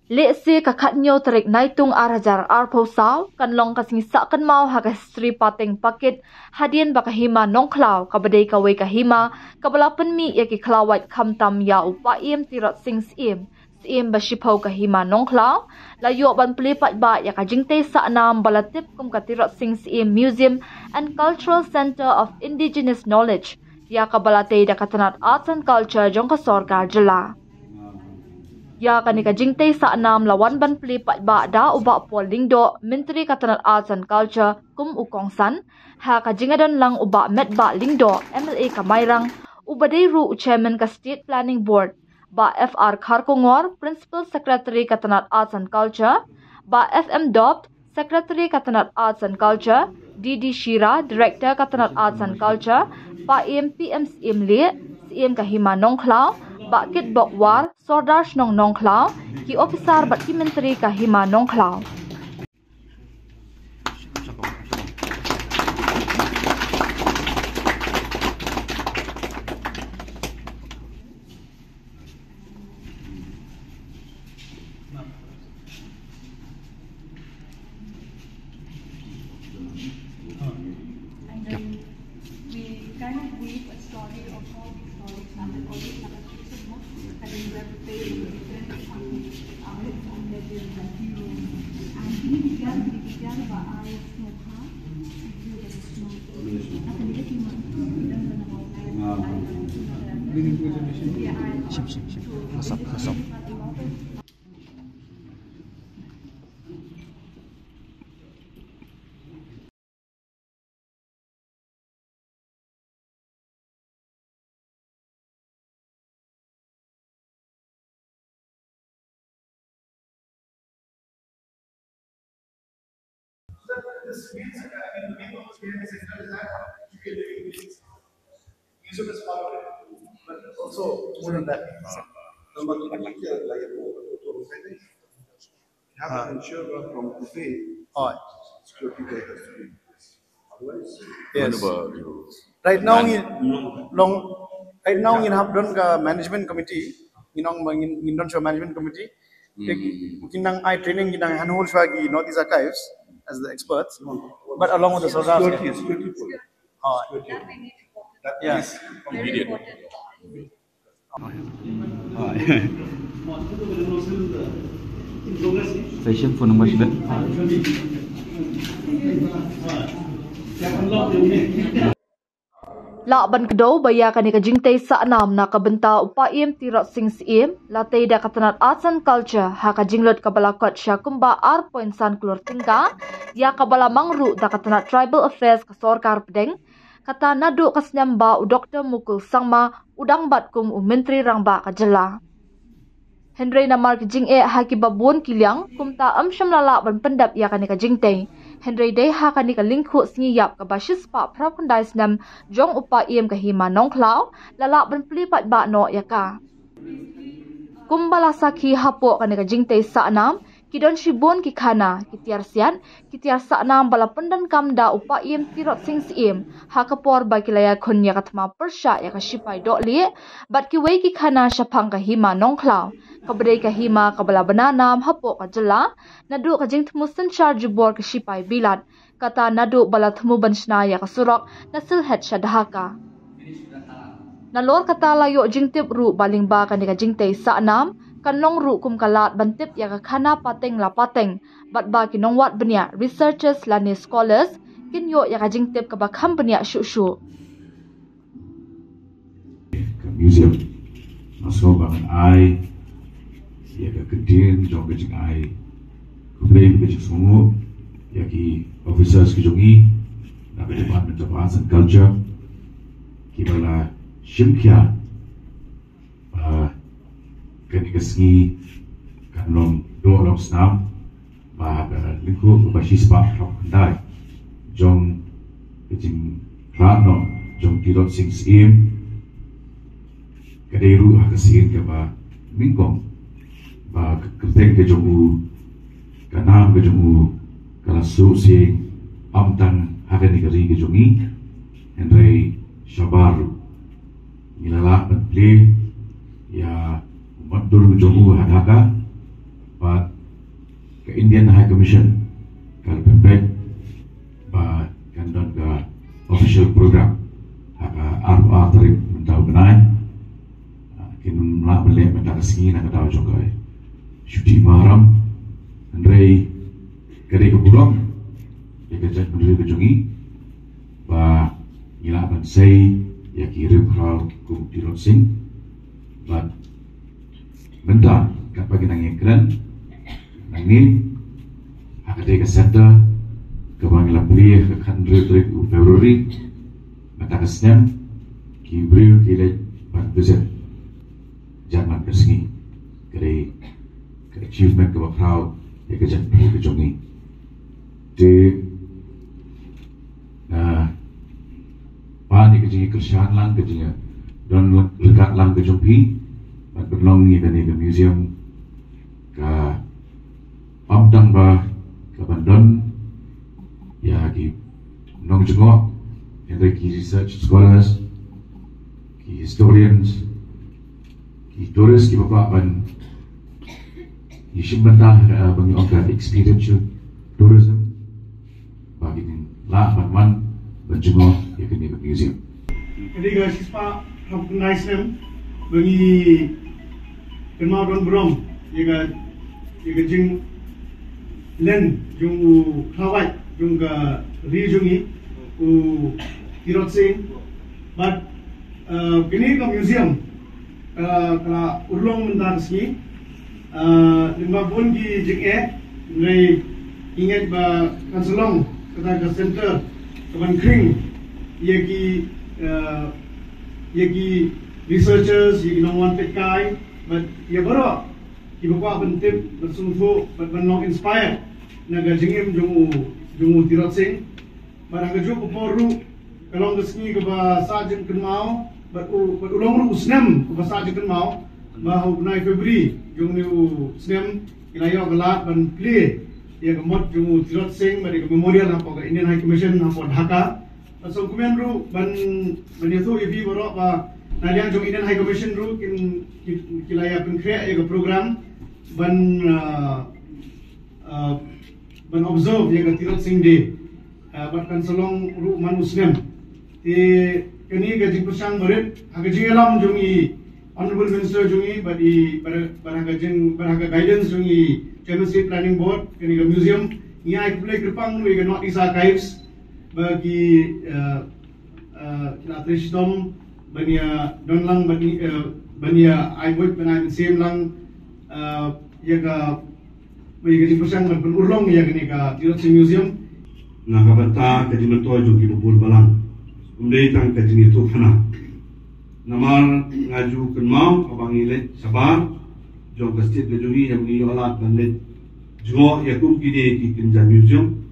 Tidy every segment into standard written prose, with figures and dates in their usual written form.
Lesi kakatnyo terik naitung arajar arposau kan long kasingsa kan mau haka history pating pakit hadian bakahima nongklau kabadai kawe kahima kabalapan mi yaki klawait kamtam ya upaim tirat sing sim basipau kahima nongklau layo ban pelipat ba ya kajingte sa anam balatip kum katirat sing sim Museum and Cultural Center of Indigenous Knowledge ya kabalate da katanat arts and culture jong kasorkar jela. Ya kanika jingtay sa anam lawan ban pelipat ba da uba Paul Lingdo, Menteri Katanat Arts and Culture, kum ukong san, ha kajingadan lang uba Medba Lingdo, MLA Kamairang, ubaday ru Chairman ka State Planning Board, ba FR Karkongor, Principal Secretary Katanat Arts and Culture, ba FM Dopt, Secretary Katanat Arts and Culture, DD Shira, Director Katanat Arts and Culture, ba PM CM Lee, CM Kahima Nongklau, Bakit Bokwar, Sordash Nongklau, ki officer bat ki menteri Kahima Nongklau. We kind of weave a story of how these stories started, all these and then we have to pay different outlets and then there's a hero. And ini dibilang bahwa ayat Nuha itu dari semua. Akan dia cuma bilang Masuk. This means the meaning of experience is that you can live in this. Museum is part of it, but also more than that. You have to ensure from buffet security there has to be. Otherwise, yes. Right now in Habdon management committee, in management committee, kinang I training kinang handhold swagi Northeast Archives as the experts, but along with the soldiers. Security. Yeah. Immediate. Session phone number sudah. La ban kedo baya kanika jingtay sa anam na kabenta upaim tirat sing sim latay da katanat arts and culture ha kajinglot kabalakot siya kumba point san klur tingka ya kabala mangru da katanat tribal affairs kasorkar pedeng kata nadu kasnyamba u Dr. Mukul Sangma udang bat kum u menteri rangba kajela. Henry na mark jing haki babun kilyang kumta amsyam lala ban pendap ya kanika jingtay. Henry day ha kanika lingku sngiyap ka basis pa prap kandai snam jong upa iem kahima nongklau lala ban pelipat ba no yaka. Kumbala saki hapo kanika jingtay sa anam kidon shibun ki khana kitiar sian kitiar sa anam bala pendan kamda upa iem tirot sing sim ha kapor ba kilaya khunya kathma persha ya ka shipai do li bat ki wei ki khana shapang kahima nongklau kabadai kahima kabala bananam hapo kajela nadu kajing thmusan charge bor ka shipai bilat kata nadu bala thmu banshna ya kasurok nasil het shadhaka nalor kata layo jingtip ru baling ba kanika jingtay sa anam kanong ru kum kalat bantip ya khana pateng la pateng bat ba kinong wat benya researchers lani scholars kinyo ya jingtip ka bakham benya shu Museum masuk bangun ai ya ke kedin jong kecing ai kemudian kecing sungu ya ki officers ki jongi na Department of Arts and Culture ki bala shimkia kani kasngi kanong do long snam ba lingku ba shispa rock dai jong kecing klano jong tirot sing sim kadairu hakasin ka ba mingkong ba kerteng ke jomu kanam ke jomu kalasu sing amtang hakani kari ke jongi Henry Shabaru nilala pentle ya matur jomu hadaka ba Indian High Commission kal pembek ba kandon ga official program haka arfa tarik mentau benai kin mla bele mentau singi na kata jokai syuti maram andrei kari ke burong ya kejat berdiri kejongi ba ngila ban sei ya kiri crowd kum tirot sing ba benda kapag nangikran nangin hakade ka center kabang lapri ka khandre trik February matakasnya ki brio ki le ban visit jangan kesengi kare ke achievement ka crowd ya kejat berdiri kejongi de pani kejingi kersian lang kejingi don lekat lang kejumpi bat berlong ni kani ke museum ka pamdang ba ka bandon ya ki nong jengok yang ki research scholars ki historians ki tourist ki bapa ban ki shimbanta bagi orang experiential tourism bagi la ban berjumpa ya kini ke museum. Jadi guys, siswa recognize them bagi kenal don brom, ya jing len jung khawai jung ga ri jungi u tirot sing, but kini ke museum kala urlong mendar sini lima pun ki jing ngai ingat ba kanselong kata ke center kawan kring yaki researchers yaki nongwan pekai but ya baru ibawa bentim bersungguh berbenong inspire naga jengim jungu tirot sing barang keju peporu kalau kesini ke bahasa jen kenmau berulong usnem ke bahasa jen kenmau bahu benai Februari jungu snem ilayo gelat ban play ya gemot jungu tirot sing bari ke memorial apa ke Indian High Commission apa Dhaka so kumen ru ban itu ibi borok ba nalian jung Indian High Commission ru kilaya pen create ya ke program ban observe ya ke tirot sing day bat kan selong ru man muslim ti kini gaji pusang berit aga jingalam jungi honorable minister jungi badi baraga guidance jungi Chemistry Planning Board kini ke museum ia play kerpang nu ke North East Archives bagi Tristom bania donlang bania ibuat benai same lang ya ka bagi pusang berulong ya kini ke Tirot Sing Museum nakabanta kaji mentua jogi bubul balang umdei tang kaji itu kana namar ngaju kenmau abang ilet sabar jom kastit kejungi yang ni olat banlet jo yakum kini ki kinja museum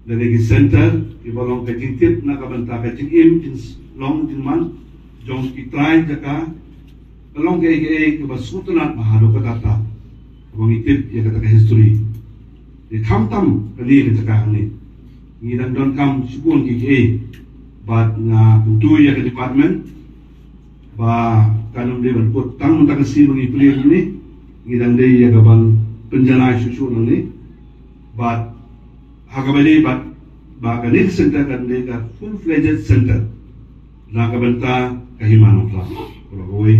dan lagi center di balong kajing tip nakabanta kajing im long man jom ki try jaka balong ke basutunat mahalo kata abang itip ya kata history di kamtam kali ke jaka ni ni dan don kam sukun ki bat na kuntu ya ke department ba kanum de ban put tang tak si mengi play ni ngidang day ya gaban penjana susu ni but hagabali but baganik center kan day ka full fledged center na kabanta kahimanong club kalau hoy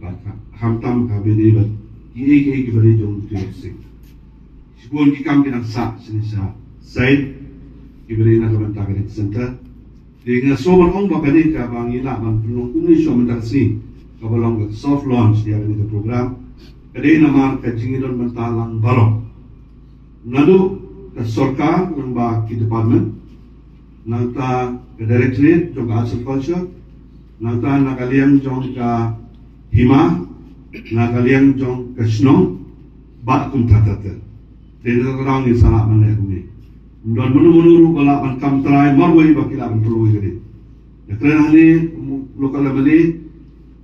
but hamtam kabili but i bali jong tiksik sibon ki kam kinang sa sinisa side ibali na kabanta kanik center dengan sobat ong bakali ka bangila man punong kunisyo mentasi kabalong soft launch dia ini program kadai naman kajingidon mantalang balong nadu ke sorkar lembah ki department nanta ke directorate jong arts and culture nanta nakaliang jong ka hima nakaliang jong ke snong bat kum tatata dene orang ni salah mana kumi don munu bala man kam try marwai bakila man perlu gede ya kena ni lokal mali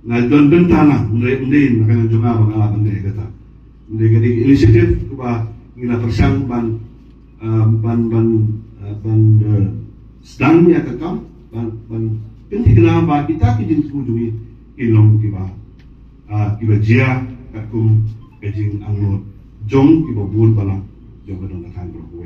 na don bentana ndai nakana junga bangala bande kata ndai gede initiative kuba ngina persang ban sedang ya kakam ban penting kena ba kita kijin kujui ilong kiba kiba jia kakum kejing angnot jong kiba bul bala jong ka dong ka tang bro ko